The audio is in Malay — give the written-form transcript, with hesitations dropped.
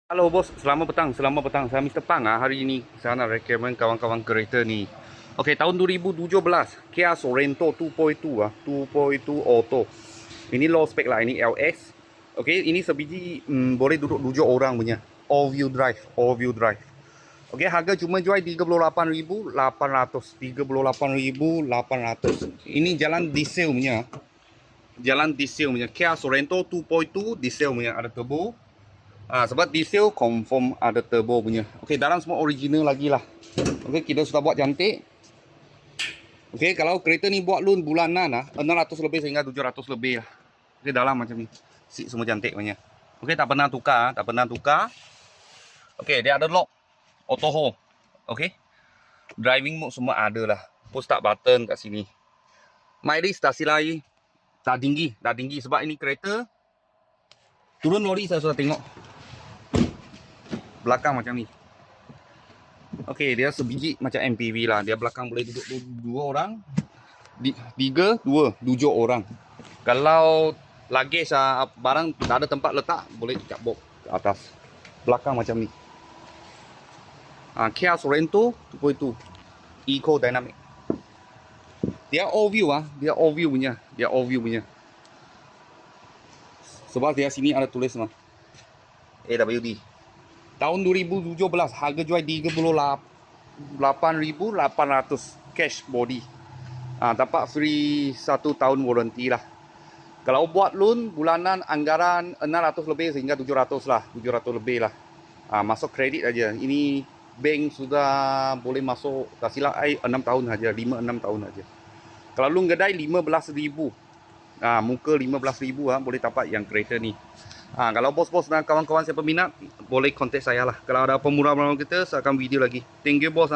Halo bos, selamat petang, selamat petang. Saya Mr. Pang hari ini saya nak recommend kawan-kawan kereta ni. Okey, tahun 2017, Kia Sorento 2.2 2.2 auto. Ini low spec lah, ini LS. Okey, ini sebiji boleh duduk 7 orang punya. All wheel drive, all wheel drive. Okey, harga cuma jual 38,800. 38,800. Ini jalan diesel punya. Jalan diesel punya. Kia Sorento 2.2 diesel punya, ada turbo. Sebab diesel confirm ada turbo punya. Okey, dalam semua original lagi lah. Okey, kita sudah buat cantik. Okey, kalau kereta ni buat loan bulanan 600 lebih sehingga 700 lebih lah. Okey, dalam macam ni. Seat semua cantik punya. Okey, tak pernah tukar, tak pernah tukar. Okey, dia ada lock, auto hold. Okey. Driving mode semua ada lah. Push start button kat sini. Mileage tak silap lagi. Tak tinggi sebab ini kereta turun lori saya sudah tengok. Belakang macam ni. Okey, dia sebiji macam MPV lah. Dia belakang boleh duduk 2 orang. 3, 2, 7 orang. Kalau luggage barang tak ada tempat letak, boleh kat box ke atas. Belakang macam ni. Kia Sorento 2.2 Eco Dynamic. Dia all view dia all view punya. Dia all view punya. Sebab dia sini ada tulis AWD. Tahun 2017, harga jual 38,800 cash body. Dapat free 1 tahun warranty lah. Kalau buat loan bulanan anggaran 600 lebih sehingga 700 lah, 700 lebih lah. Masuk kredit aja. Ini bank sudah boleh masuk, tak silap 6 tahun aja, 5-6 tahun aja. Kalau loan kedai 15,000. Muka 15,000 boleh dapat yang kereta ni. Kalau bos-bos dan kawan-kawan saya peminat, boleh kontak saya lah. Kalau ada pemurah-pemurah kita, saya akan video lagi. Thank you bos.